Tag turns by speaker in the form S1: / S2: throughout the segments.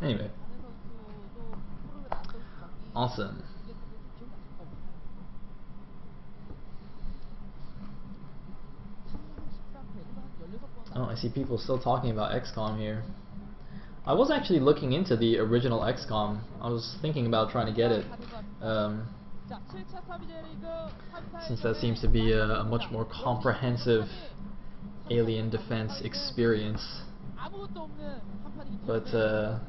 S1: Anyway, awesome. Oh, I see people still talking about XCOM here. I was actually looking into the original XCOM. I was thinking about trying to get it, since that seems to be a much more comprehensive alien defense experience. But I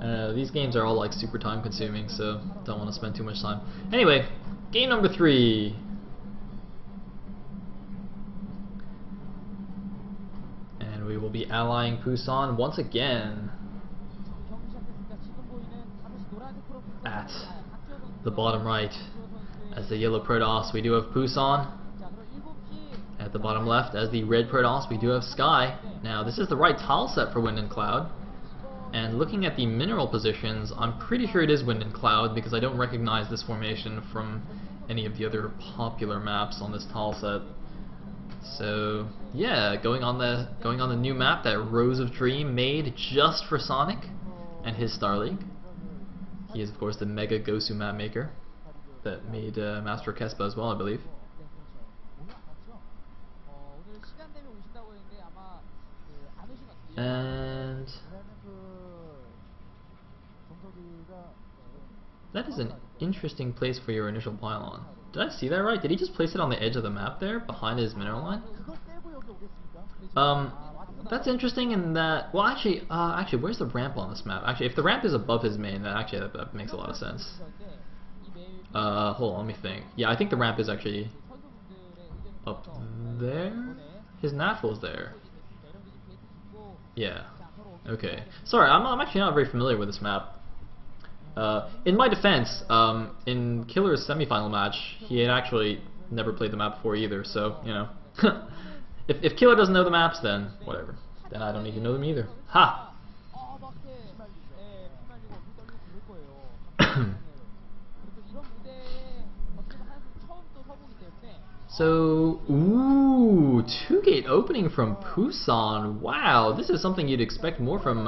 S1: don't know, these games are all like super time consuming, so don't want to spend too much time. Anyway, game number 3. And we will be allying Pusan once again at the bottom right. As the yellow Protoss, we do have Pusan. At the bottom left, as the red Protoss, we do have Sky. Now, this is the right tile set for Wind and Cloud. And looking at the mineral positions, I'm pretty sure it is Wind and Cloud because I don't recognize this formation from any of the other popular maps on this tile set. So yeah, going on the new map that Rose of Dream made just for Sonic and his Star League. He is of course the Mega Gosu map maker that made Master Kespa as well, I believe. And that is an interesting place for your initial pylon. Did I see that right? Did he just place it on the edge of the map there, behind his mineral line? That's interesting in that... Well, actually, where's the ramp on this map? Actually, if the ramp is above his main, then actually that makes a lot of sense. Hold on, let me think. Yeah, I think the ramp is actually up there? His natural's there. Yeah. Okay. Sorry, I'm actually not very familiar with this map. In my defense, in Killer's semifinal match, he had actually never played the map before either, so, you know. if Killer doesn't know the maps, then whatever. Then I don't need to know them either. Ha! So, ooh, 2-gate opening from Pusan. Wow, this is something you'd expect more from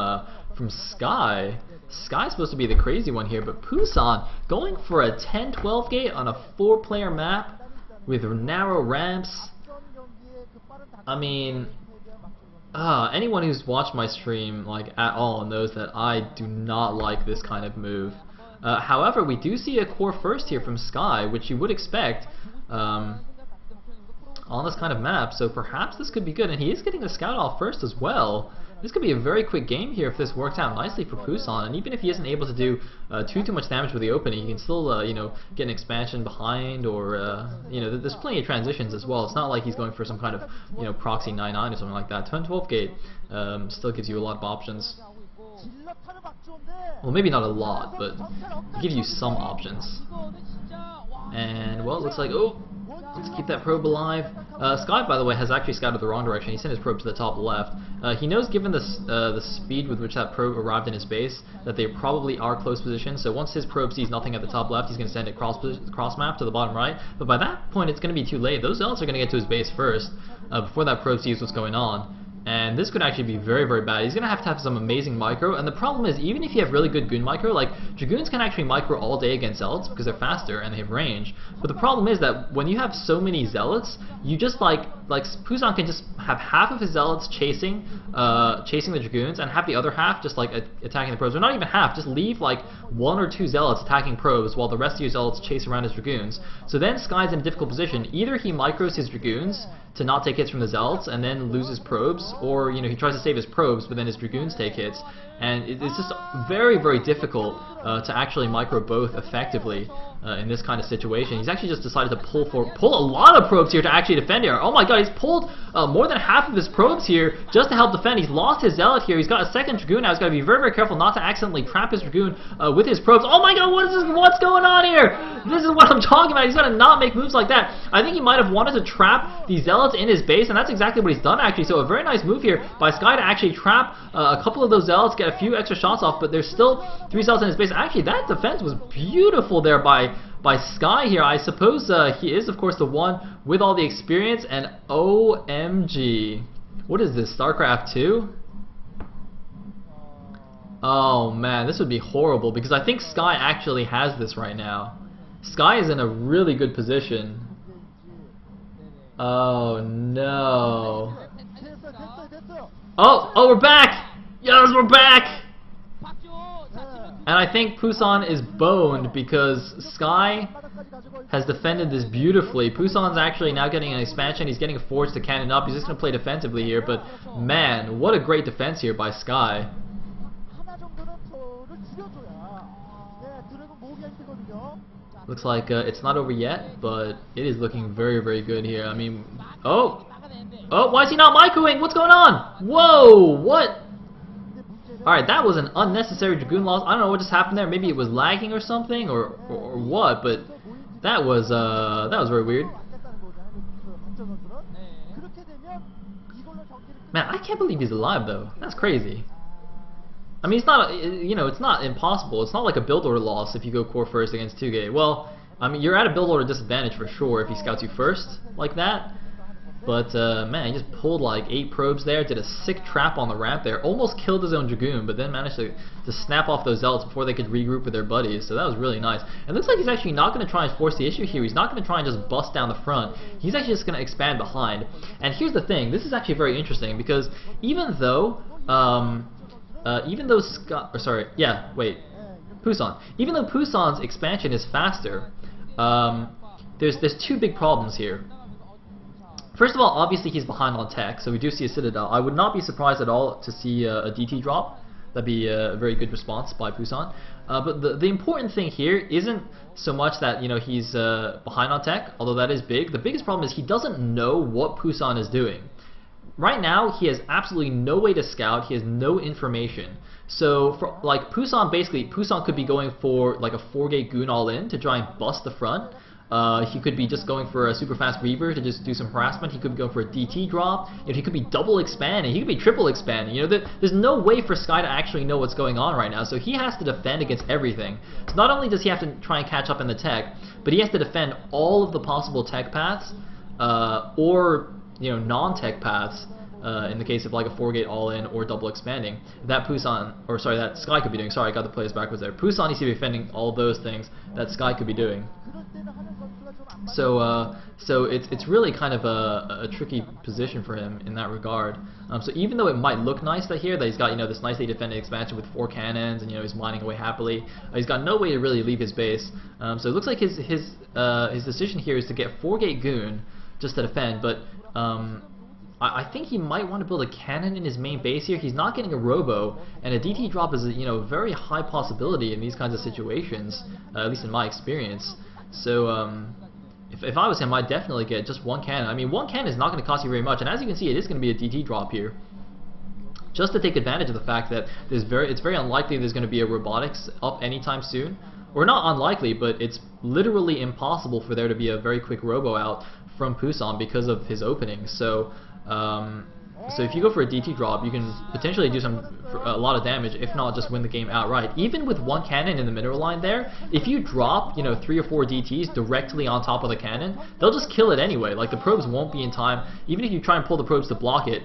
S1: Sky. Sky's supposed to be the crazy one here, but Pusan going for a 10-12 gate on a 4-player map with narrow ramps. I mean, anyone who's watched my stream like at all knows that I do not like this kind of move. However, we do see a core first here from Sky, which you would expect on this kind of map, so perhaps this could be good, and he is getting the scout off first as well. This could be a very quick game here if this works out nicely for Pusan, and even if he isn't able to do too much damage with the opening, he can still you know, get an expansion behind, or you know, there's plenty of transitions as well. It's not like he's going for some kind of, you know, proxy 9-9 or something like that. 10-12 gate still gives you a lot of options. Well, maybe not a lot, but it gives you some options. And well, it looks like, oh, let's keep that probe alive. Scott, by the way, has actually scouted the wrong direction. He sent his probe to the top left. He knows, given the speed with which that probe arrived in his base, that they probably are close position. So once his probe sees nothing at the top left, he's going to send it cross map to the bottom right. But by that point, it's going to be too late. Those zealots are going to get to his base first before that probe sees what's going on. And this could actually be very, very bad. He's going to have some amazing micro, and the problem is, even if you have really good goon micro, like, Dragoons can actually micro all day against Zealots because they're faster and they have range. But the problem is that when you have so many Zealots, you just like Pusan can just have half of his Zealots chasing the Dragoons, and have the other half just like attacking the probes. Or not even half, just leave like 1 or 2 Zealots attacking probes while the rest of your Zealots chase around his Dragoons. So then Sky's in a difficult position. Either he micros his Dragoons to not take hits from the Zealots and then loses probes, or, you know, he tries to save his probes but then his Dragoons take hits, and it's just very, very difficult to actually micro both effectively in this kind of situation. He's actually just decided to pull a lot of probes here to actually defend here. Oh my god, he's pulled more than half of his probes here just to help defend. He's lost his Zealot here. He's got a second Dragoon now. He's got to be very, very careful not to accidentally trap his Dragoon with his probes. Oh my god, what is this? What's going on here? This is what I'm talking about. He's got to not make moves like that. I think he might have wanted to trap the Zealots in his base, and that's exactly what he's done actually. So a very nice move here by Sky to actually trap a couple of those Zealots, get a few extra shots off, but there's still 3 Zealots in his base. Actually, that defense was beautiful there by Sky here. I suppose he is, of course, the one with all the experience, and OMG. What is this, StarCraft 2? Oh man, this would be horrible because I think Sky actually has this right now. Sky is in a really good position. Oh no. Oh, we're back! Yes, we're back! And I think Pusan is boned because Sky has defended this beautifully. Pusan's actually now getting an expansion. He's getting a forge to cannon up. He's just going to play defensively here, but man, what a great defense here by Sky. Looks like it's not over yet, but it is looking very, very good here. I mean, oh, why is he not Maikuing? What's going on? Whoa, what? Alright, that was an unnecessary Dragoon loss. I don't know what just happened there. Maybe it was lagging or something, or what, but that was very weird. Man, I can't believe he's alive though. That's crazy. I mean, it's not, it's not impossible. It's not like a build order loss if you go core first against Tuge. Well, I mean, you're at a build order disadvantage for sure if he scouts you first like that. But, man, he just pulled like 8 probes there, did a sick trap on the ramp there, almost killed his own Dragoon, but then managed to snap off those Zealots before they could regroup with their buddies, so that was really nice. And it looks like he's actually not going to try and force the issue here. He's not going to try and just bust down the front. He's actually just going to expand behind. And here's the thing, this is actually very interesting, because even though Pusan. Even though Pusan's expansion is faster, there's 2 big problems here. First of all, obviously he's behind on tech, so we do see a Citadel. I would not be surprised at all to see a DT drop. That'd be a very good response by Pusan. But the important thing here isn't so much that he's behind on tech, although that is big. The biggest problem is he doesn't know what Pusan is doing. Right now, he has absolutely no way to scout. He has no information. So, for like Pusan could be going for like a 4-gate goon all in to try and bust the front. He could be just going for a super fast Reaver to just do some harassment. He could be going for a DT drop. He could be double expanding. He could be triple expanding. There's no way for Sky to actually know what's going on right now. So he has to defend against everything. So not only does he have to try and catch up in the tech, but he has to defend all of the possible tech paths, or non-tech paths. In the case of like a 4-gate all-in or double expanding, that Sky could be doing. Sorry, I got the players backwards there. Pusan needs to be defending all those things that Sky could be doing. So it's really kind of a tricky position for him in that regard. So even though it might look nice that he's got this nicely defended expansion with 4 cannons and he's mining away happily, he's got no way to really leave his base. So it looks like his decision here is to get 4-gate goon just to defend, but I think he might want to build a cannon in his main base here. He's not getting a robo, and a DT drop is a very high possibility in these kinds of situations, at least in my experience. So if I was him, I'd definitely get just 1 cannon. I mean, 1 cannon is not going to cost you very much, and as you can see, it is going to be a DT drop here, just to take advantage of the fact that it's very unlikely there's going to be a robotics up anytime soon. Or not unlikely, but it's literally impossible for there to be a very quick robo out from Pusan because of his openings. So if you go for a DT drop, you can potentially do a lot of damage, if not just win the game outright. Even with 1 cannon in the mineral line there, if you drop 3 or 4 DTs directly on top of the cannon, they'll just kill it anyway. Like, the probes won't be in time. Even if you try and pull the probes to block it,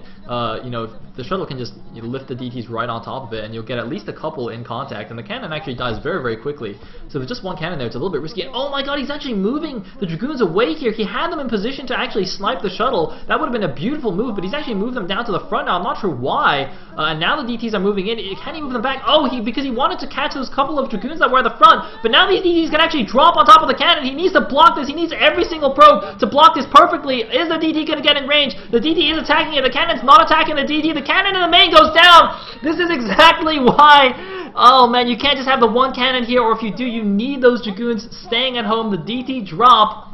S1: the shuttle can just lift the DTs right on top of it, and you'll get at least a couple in contact, and the cannon actually dies very, very quickly. So with just 1 cannon there, it's a little bit risky. And oh my god, he's actually moving the Dragoons away here. He had them in position to actually snipe the shuttle. That would have been a beautiful move, but he's actually moved them down to the front now. I'm not sure why. And now the DTs are moving in. Can he move them back? Oh, because he wanted to catch those couple of Dragoons that were at the front. But now these DTs can actually drop on top of the cannon. He needs to block this. He needs every single probe to block this perfectly. Is the DT going to get in range? The DT is attacking it. The cannon's not attacking the DT. The cannon in the main goes down. This is exactly why. Oh man, you can't just have the 1 cannon here, or if you do, you need those Dragoons staying at home. The DT drop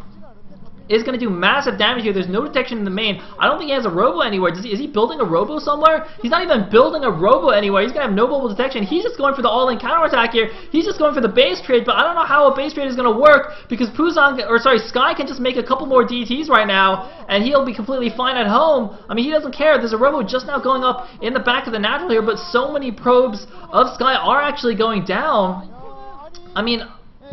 S1: is going to do massive damage here. There's no detection in the main. I don't think he has a robo anywhere. Is he building a robo somewhere? He's not even building a robo anywhere. He's going to have no mobile detection. He's just going for the all-in counterattack here. He's just going for the base trade, but I don't know how a base trade is going to work, because Sky can just make a couple more DTs right now, and he'll be completely fine at home. I mean, he doesn't care. There's a robo just now going up in the back of the natural here, but so many probes of Sky are actually going down. I mean,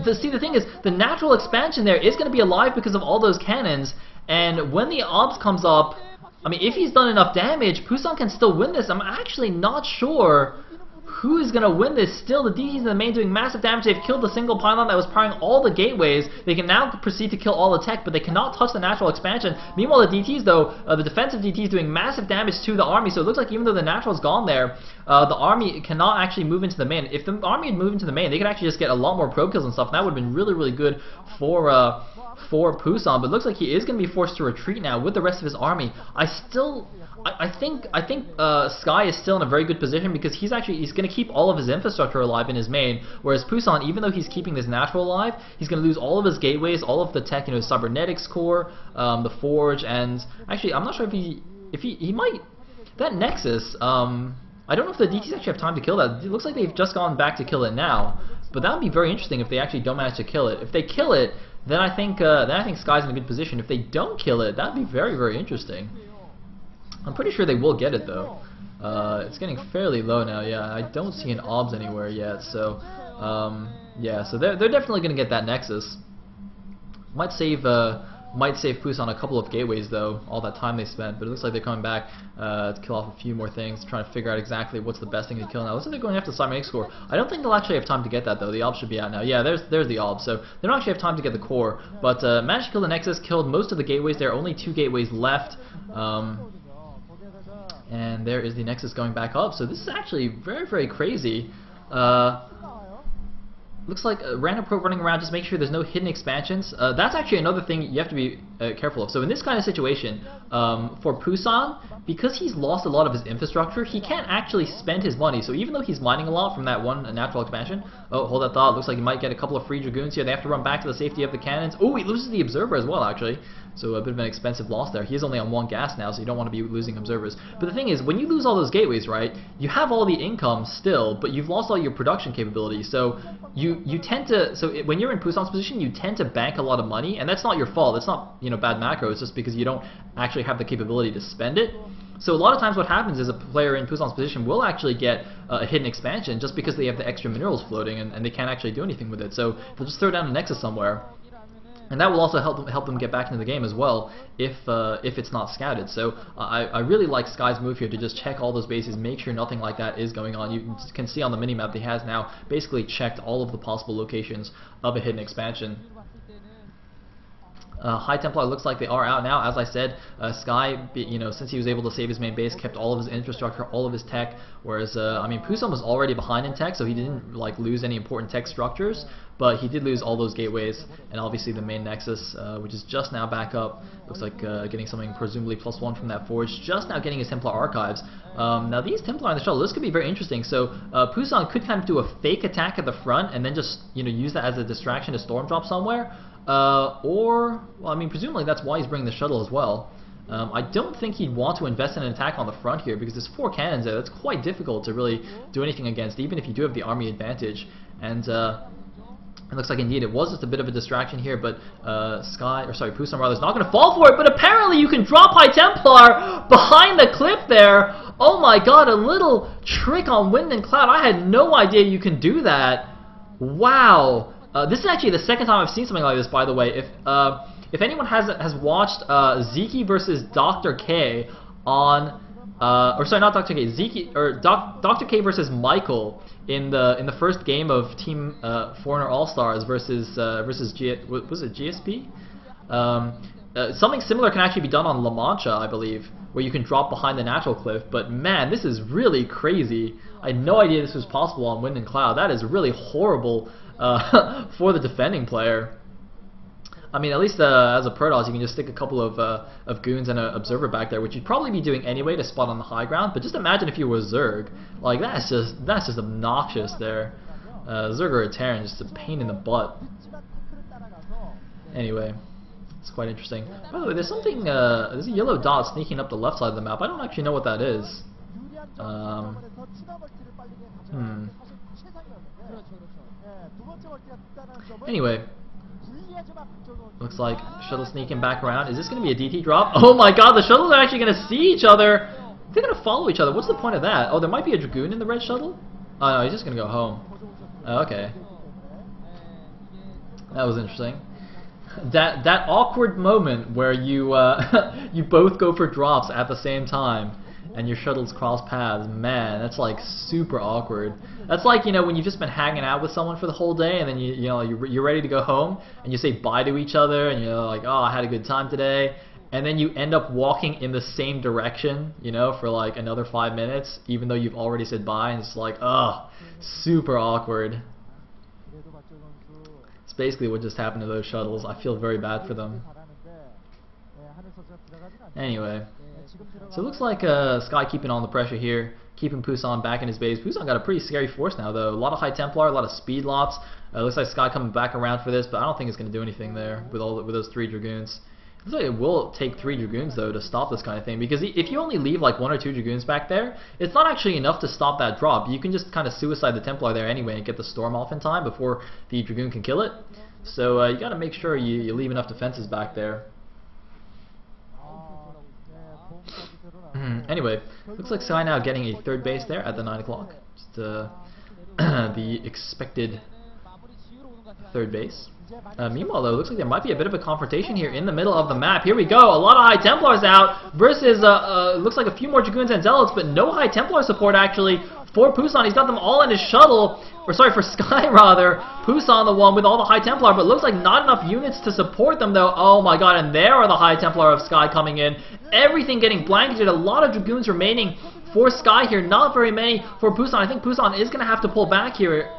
S1: the thing is, the natural expansion there is going to be alive because of all those cannons, and when the Obs comes up, I mean, if he's done enough damage, Pusan can still win this. I'm actually not sure Who is going to win this? Still, the DTs in the main doing massive damage. They've killed the single pylon that was powering all the gateways. They can now proceed to kill all the tech, but they cannot touch the natural expansion. Meanwhile, the DTs, though, the defensive DTs doing massive damage to the army, so it looks like even though the natural's gone there, the army cannot actually move into the main. If the army had moved into the main, they could actually just get a lot more probe kills and stuff, and that would have been really, really good for Pusan, but it looks like he is going to be forced to retreat now with the rest of his army. I think Sky is still in a very good position because he's going to keep all of his infrastructure alive in his main, whereas Pusan, even though he's keeping this natural alive, he's going to lose all of his gateways, all of the tech, cybernetics core, the forge, and actually I'm not sure if he might, that Nexus, I don't know if the DTs actually have time to kill that. It looks like they've just gone back to kill it now, but that would be very interesting if they actually don't manage to kill it. If they kill it, then I think Sky's in a good position. If they don't kill it, that'd be very, very interesting. I'm pretty sure they will get it though. It's getting fairly low now. Yeah, I don't see an OBS anywhere yet. So yeah, so they're definitely gonna get that Nexus. Might save Pusan a couple of gateways though. All that time they spent, but it looks like they're coming back to kill off a few more things, trying to figure out exactly what's the best thing to kill now. Looks like they're going after the cybernetics core. I don't think they'll actually have time to get that though. The OBS should be out now. Yeah, there's the OBS. So they don't actually have time to get the core, but managed to kill the Nexus, killed most of the gateways. There are only 2 gateways left. And there is the Nexus going back up. So this is actually very, very crazy. Looks like a random probe running around, just make sure there's no hidden expansions. That's actually another thing you have to be careful of. So in this kind of situation, for Pusan, because he's lost a lot of his infrastructure, he can't actually spend his money. So even though he's mining a lot from that one natural expansion, oh, hold that thought, looks like he might get a couple of free Dragoons here. They have to run back to the safety of the cannons. Oh, he loses the Observer as well, actually. So a bit of an expensive loss there. He is only on 1 gas now, so you don't want to be losing Observers. But the thing is, when you lose all those gateways, right, you have all the income still, but you've lost all your production capabilities. So you tend to, when you're in Pusan's position, you tend to bank a lot of money, and that's not your fault. It's not, bad macro. It's just because you don't actually have the capability to spend it. So a lot of times what happens is a player in Pusan's position will actually get a hidden expansion just because they have the extra minerals floating and they can't actually do anything with it. So they'll just throw down a Nexus somewhere. And that will also help them get back into the game as well if it's not scouted. So I really like Sky's move here to just check all those bases, make sure nothing like that is going on. You can see on the minimap that he has now basically checked all of the possible locations of a hidden expansion. High Templar looks like they are out now. As I said, Sky, since he was able to save his main base, kept all of his infrastructure, all of his tech. Whereas, Pusan was already behind in tech, so he didn't lose any important tech structures. But he did lose all those gateways, and obviously the main Nexus, which is just now back up. Looks like getting something presumably +1 from that forge. Just now getting his Templar archives. Now these Templar on the shuttle, this could be very interesting. So Pusan could kind of do a fake attack at the front, and then just use that as a distraction to storm drop somewhere. Presumably that's why he's bringing the shuttle as well. I don't think he'd want to invest in an attack on the front here because there's 4 cannons there. That's quite difficult to really do anything against, even if you do have the army advantage. And it looks like indeed it was just a bit of a distraction here, but Pusan rather is not going to fall for it. But apparently you can drop High Templar behind the cliff there. Oh my God, a little trick on Wind and Cloud. I had no idea you can do that. Wow. This is actually the second time I've seen something like this, by the way. If anyone has watched Zeke versus Dr. K on, not Dr. K, Dr. K versus Michael in the first game of Team Foreigner All Stars versus was it GSP? Something similar can actually be done on La Mancha, I believe, where you can drop behind the natural cliff. But man, this is really crazy. I had no idea this was possible on Wind and Cloud. That is really horrible. For the defending player. At least as a Protoss, you can just stick a couple of goons and an observer back there, which you'd probably be doing anyway to spot on the high ground. But just imagine if you were Zerg, that's just obnoxious there. Zerg or a Terran, just a pain in the butt. Anyway, it's quite interesting. By the way, there's something, there's a yellow dot sneaking up the left side of the map. I don't actually know what that is. Anyway, looks like shuttle sneaking back around. Is this going to be a DT drop? Oh my God, the shuttles are actually going to see each other. They're going to follow each other. What's the point of that? Oh, there might be a Dragoon in the red shuttle? Oh no, he's just going to go home. Oh, okay. That was interesting. That awkward moment where you you both go for drops at the same time and your shuttles cross paths. Man, that's like super awkward. That's like, you know, when you've just been hanging out with someone for the whole day, and then you're ready to go home, and you say bye to each other, and you're like, oh, I had a good time today, and then you end up walking in the same direction, you know, for like another 5 minutes, even though you've already said bye, and it's like, ugh, super awkward. It's basically what just happened to those shuttles. I feel very bad for them. Anyway, so it looks like Sky keeping on the pressure here, keeping Pusan back in his base. Pusan got a pretty scary force now, though. A lot of High Templar, a lot of speed lots. Looks like Sky coming back around for this, but I don't think it's going to do anything there with those 3 Dragoons. Looks like it will take 3 Dragoons, though, to stop this kind of thing, because if you only leave like 1 or 2 Dragoons back there, it's not actually enough to stop that drop. You can just kind of suicide the Templar there anyway and get the Storm off in time before the Dragoon can kill it. So you got to make sure you leave enough defenses back there. Anyway, looks like Sky now getting a 3rd base there at the 9 o'clock. Just the expected 3rd base. Meanwhile, though, looks like there might be a bit of a confrontation here in the middle of the map. Here we go. A lot of High Templars out versus looks like a few more Dragoons and Zealots, but no High Templar support actually for Pusan. He's got them all in his shuttle, or sorry, for Sky rather. Pusan the one with all the High Templar, but looks like not enough units to support them though. Oh my god, and there are the High Templar of Sky coming in. Everything getting blanketed. A lot of Dragoons remaining for Sky here. Not very many for Pusan. I think Pusan is going to have to pull back here.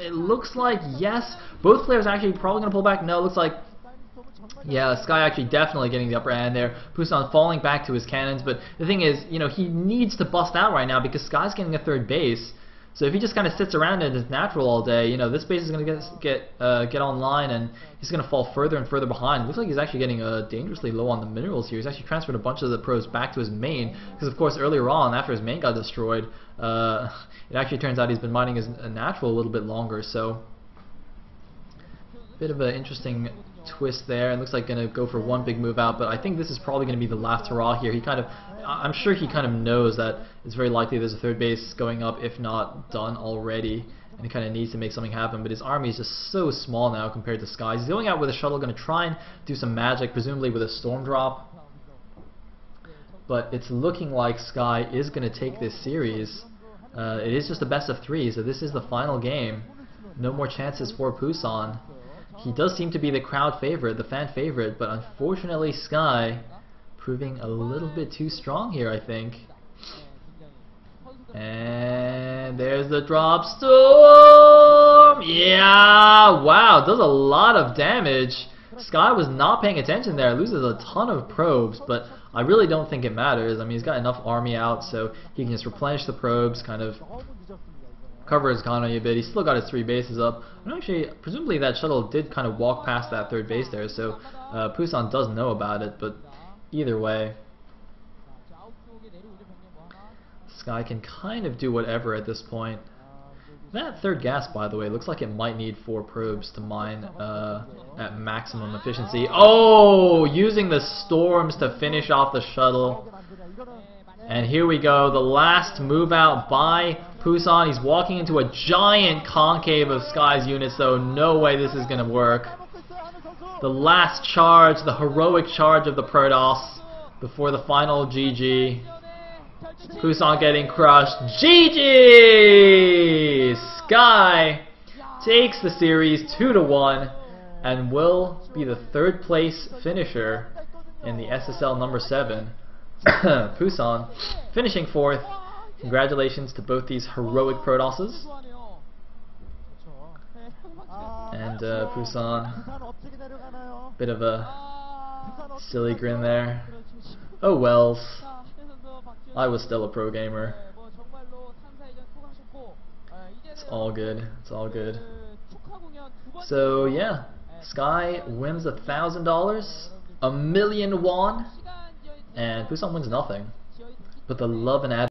S1: It looks like, yes, both players are actually probably going to pull back. No, it looks like, yeah, Sky actually definitely getting the upper hand there. Pusan falling back to his cannons, but the thing is, you know, he needs to bust out right now because Sky's getting a 3rd base. So if he just kind of sits around in his natural all day, you know, this base is going to get online, and he's going to fall further and further behind. Looks like he's actually getting dangerously low on the minerals here. He's actually transferred a bunch of the probes back to his main, because of course earlier on, after his main got destroyed, it actually turns out he's been mining his natural a little bit longer. So bit of an interesting twist there, and looks like going to go for 1 big move out, but I think this is probably going to be the last hurrah here. I'm sure he kind of knows that it's very likely there's a 3rd base going up, if not done already, and he kind of needs to make something happen, but his army is just so small now compared to Sky's. He's going out with a shuttle, going to try and do some magic, presumably with a storm drop, but it's looking like Sky is going to take this series. It is just a best of 3, so this is the final game. No more chances for Pusan. He does seem to be the crowd favorite, the fan favorite, but unfortunately Sky proving a little bit too strong here, I think. And there's the drop storm! Yeah! Wow, does a lot of damage. Sky was not paying attention there, loses a ton of probes, but I really don't think it matters. I mean, he's got enough army out, so he can just replenish the probes, kind of cover his economy a bit. He's still got his 3 bases up. And actually, presumably that shuttle did kind of walk past that 3rd base there, so Pusan does know about it, but either way, Sky can kind of do whatever at this point. That 3rd gas, by the way, looks like it might need 4 probes to mine at maximum efficiency. Oh, using the storms to finish off the shuttle. And here we go, the last move out by Pusan. He's walking into a giant concave of Sky's units, so no way this is going to work. The last charge, the heroic charge of the Protoss before the final GG. Pusan getting crushed. GG! Sky takes the series 2-1 and will be the 3rd place finisher in the SSL number 7. Pusan finishing 4th. Congratulations to both these heroic Protosses. And Pusan, bit of a silly grin there. Oh wells, I was still a pro gamer. It's all good, it's all good. So yeah, Sky wins $1,000, 1,000,000 won, and Pusan wins nothing. But the love and